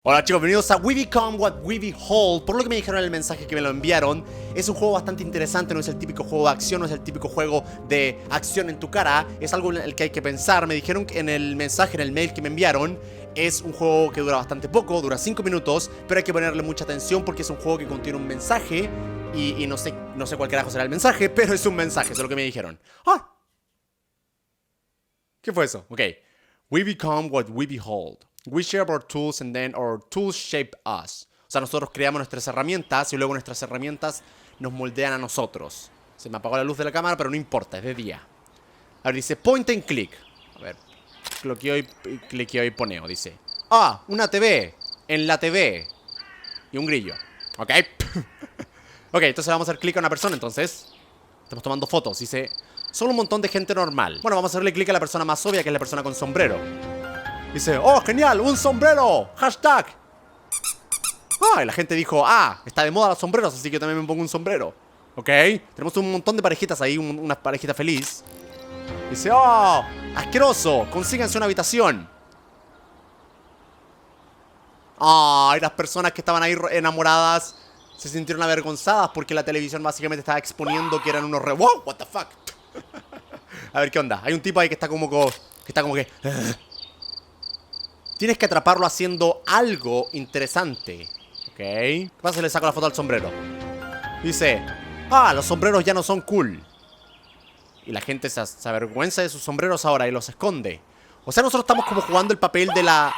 Hola chicos, bienvenidos a We Become What We Behold. Por lo que me dijeron en el mensaje que me lo enviaron, es un juego bastante interesante. No es el típico juego de acción, no es el típico juego de acción en tu cara. Es algo en el que hay que pensar. Me dijeron en el mensaje, en el mail que me enviaron, es un juego que dura bastante poco, dura 5 minutos, pero hay que ponerle mucha atención porque es un juego que contiene un mensaje. Y no sé cuál carajo será el mensaje, pero es un mensaje, eso es lo que me dijeron. ¡Ah! ¿Qué fue eso? Ok. We become what we behold. We shape our tools and then our tools shape us. O sea, nosotros creamos nuestras herramientas y luego nuestras herramientas nos moldean a nosotros. Se me apagó la luz de la cámara, pero no importa, es de día. A ver, dice point and click. A ver, cliqueo y poneo, dice. Ah, una TV. En la TV. Y un grillo. Ok. Ok, entonces vamos a hacer clic a una persona, entonces. Estamos tomando fotos, dice. Solo un montón de gente normal. Bueno, vamos a hacerle clic a la persona más obvia, que es la persona con sombrero. Dice, oh, genial, un sombrero. Hashtag. Ah, y la gente dijo, ah, está de moda los sombreros, así que yo también me pongo un sombrero. Ok, tenemos un montón de parejitas ahí, una parejita feliz. Dice, oh, asqueroso, consíganse una habitación. Ah, y las personas que estaban ahí enamoradas se sintieron avergonzadas porque la televisión básicamente estaba exponiendo que eran unos wow, what the fuck. A ver, ¿qué onda? Hay un tipo ahí que está como que... Tienes que atraparlo haciendo algo interesante. Ok. ¿Qué pasa si le saco la foto al sombrero? Dice, ah, los sombreros ya no son cool. Y la gente se avergüenza de sus sombreros ahora y los esconde. O sea, nosotros estamos como jugando el papel de la...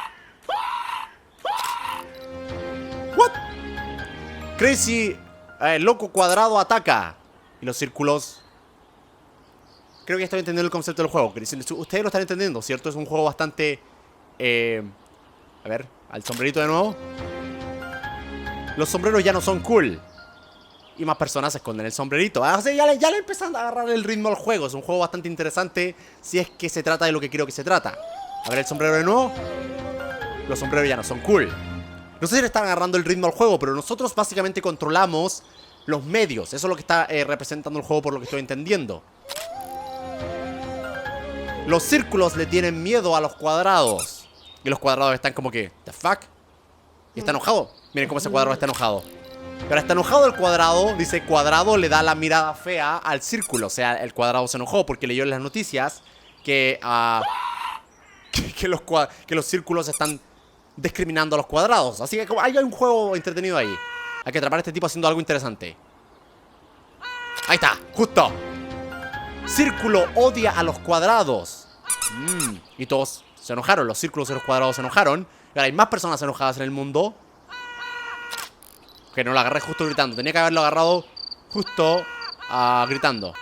¿What? Crazy, loco cuadrado ataca. Y los círculos... Creo que ya estoy entendiendo el concepto del juego. Ustedes lo están entendiendo, ¿cierto? Es un juego bastante... a ver, al sombrerito de nuevo. Los sombreros ya no son cool. Y más personas se esconden el sombrerito. O sea, ya le empiezan a agarrar el ritmo al juego. Es un juego bastante interesante si es que se trata de lo que quiero que se trata. A ver el sombrero de nuevo. Los sombreros ya no son cool. No sé si le están agarrando el ritmo al juego, pero nosotros básicamente controlamos los medios. Eso es lo que está representando el juego por lo que estoy entendiendo. Los círculos le tienen miedo a los cuadrados. Y los cuadrados están como que, ¿the fuck? Y está enojado. Miren cómo ese cuadrado está enojado. Pero está enojado el cuadrado. Dice, cuadrado le da la mirada fea al círculo. O sea, el cuadrado se enojó porque leyó en las noticias que los círculos están discriminando a los cuadrados. Así que hay un juego entretenido ahí. Hay que atrapar a este tipo haciendo algo interesante. Ahí está, justo. Círculo odia a los cuadrados. Y todos se enojaron. Los círculos y los cuadrados se enojaron. Y ahora hay más personas enojadas en el mundo. Que no lo agarré justo gritando. Tenía que haberlo agarrado justo gritando.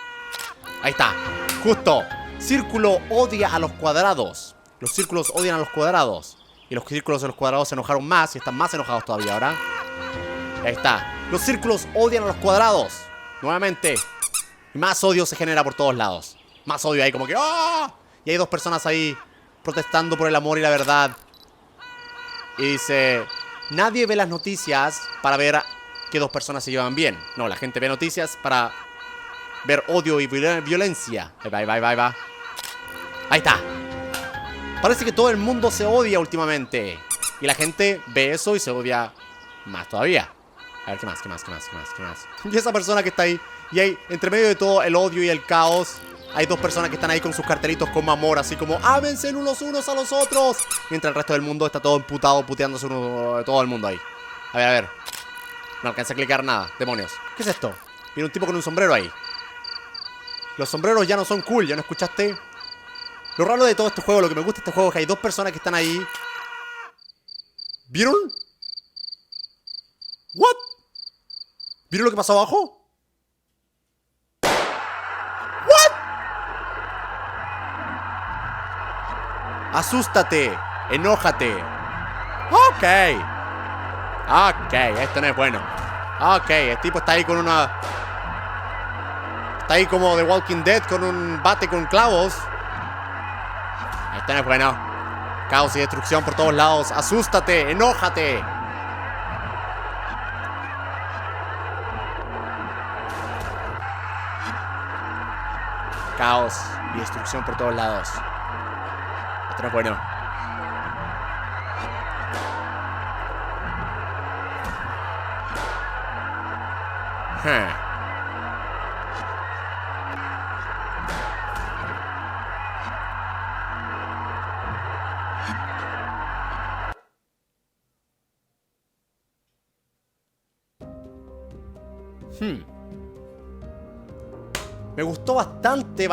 Ahí está, justo. Círculo odia a los cuadrados. Los círculos odian a los cuadrados. Y los círculos y los cuadrados se enojaron más. Y están más enojados todavía ahora. Ahí está. Los círculos odian a los cuadrados. Nuevamente. Y más odio se genera por todos lados. Más odio ahí como que ¡ah! Y hay dos personas ahí protestando por el amor y la verdad. Y dice, nadie ve las noticias para ver que dos personas se llevan bien. No, la gente ve noticias para ver odio y violencia. Ahí va. Ahí está. Parece que todo el mundo se odia últimamente. Y la gente ve eso y se odia más todavía. A ver, ¿qué más? Y esa persona que está ahí. Y ahí, entre medio de todo el odio y el caos, hay dos personas que están ahí con sus cartelitos como amor, así como ámense unos a los otros. Mientras el resto del mundo está todo emputado, puteándose todo el mundo ahí. A ver. No alcancé a clicar nada, demonios. ¿Qué es esto? Viene un tipo con un sombrero ahí. Los sombreros ya no son cool, ¿ya no escuchaste? Lo raro de todo este juego, lo que me gusta de este juego es que hay dos personas que están ahí. ¿Vieron? ¿What? ¿Vieron lo que pasó abajo? Asústate, enójate. Ok, esto no es bueno. Ok, el tipo está ahí con una... Está ahí como The Walking Dead con un bate con clavos. Esto no es bueno. Caos y destrucción por todos lados. Asústate, enójate. Caos y destrucción por todos lados. Esto no es bueno. Me gustó bastante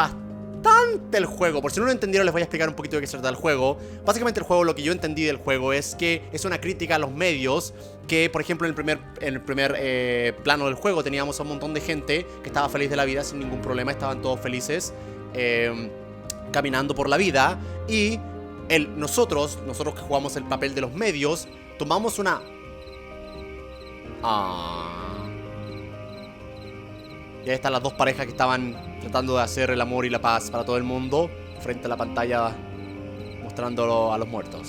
el juego. Por si no lo entendieron, les voy a explicar un poquito de qué se trata el juego. Básicamente el juego, lo que yo entendí del juego es que es una crítica a los medios. Que, por ejemplo, en el primer plano del juego teníamos a un montón de gente que estaba feliz de la vida sin ningún problema. Estaban todos felices caminando por la vida. Y nosotros que jugamos el papel de los medios, tomamos una... Y ahí están las dos parejas que estaban tratando de hacer el amor y la paz para todo el mundo frente a la pantalla, mostrándolo a los muertos.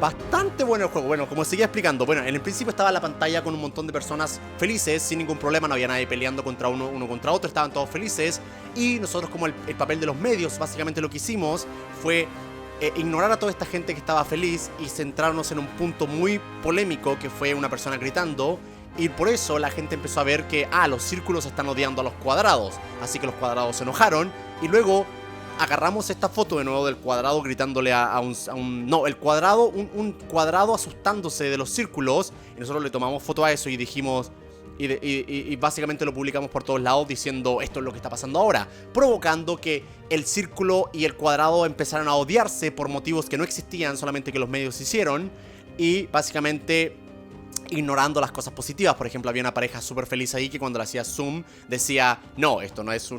Bastante bueno el juego. Bueno, como seguía explicando, bueno, en el principio estaba la pantalla con un montón de personas felices, sin ningún problema, no había nadie peleando contra uno contra otro, estaban todos felices. Y nosotros, como el papel de los medios, básicamente lo que hicimos fue ignorar a toda esta gente que estaba feliz y centrarnos en un punto muy polémico, que fue una persona gritando. Y por eso la gente empezó a ver que, los círculos están odiando a los cuadrados. Así que los cuadrados se enojaron. Y luego agarramos esta foto de nuevo del cuadrado gritándole un cuadrado asustándose de los círculos. Y nosotros le tomamos foto a eso y dijimos... Y básicamente lo publicamos por todos lados diciendo esto es lo que está pasando ahora, provocando que el círculo y el cuadrado empezaran a odiarse por motivos que no existían, solamente que los medios hicieron. Y básicamente ignorando las cosas positivas. Por ejemplo, había una pareja súper feliz ahí que cuando le hacía zoom decía, no, esto no es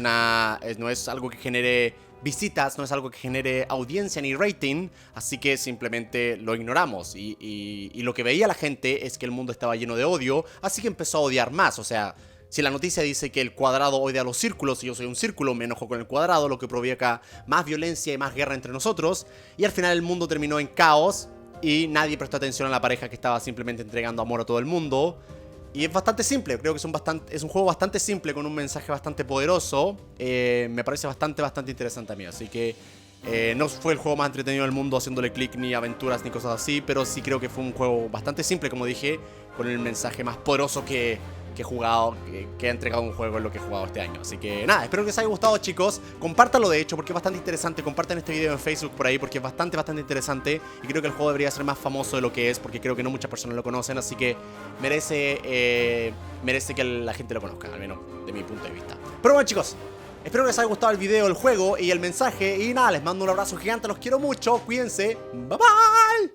algo que genere visitas, no es algo que genere audiencia ni rating, así que simplemente lo ignoramos. Y lo que veía la gente es que el mundo estaba lleno de odio, así que empezó a odiar más. O sea, si la noticia dice que el cuadrado odia a los círculos y yo soy un círculo, me enojo con el cuadrado, lo que provoca más violencia y más guerra entre nosotros. Y al final el mundo terminó en caos y nadie prestó atención a la pareja que estaba simplemente entregando amor a todo el mundo. Y es bastante simple, creo que es un juego bastante simple con un mensaje bastante poderoso. Me parece bastante interesante a mí, así que no fue el juego más entretenido del mundo haciéndole clic ni aventuras ni cosas así, pero sí creo que fue un juego bastante simple, como dije, con el mensaje más poderoso que he jugado, que ha entregado un juego en lo que he jugado este año. Así que nada, espero que les haya gustado, chicos. Compártanlo de hecho porque es bastante interesante. Compartan este video en Facebook por ahí porque es bastante interesante. Y creo que el juego debería ser más famoso de lo que es, porque creo que no muchas personas lo conocen. Así que merece que la gente lo conozca, al menos de mi punto de vista. Pero bueno, chicos, espero que les haya gustado el video, el juego y el mensaje. Y nada, les mando un abrazo gigante, los quiero mucho. Cuídense, bye bye.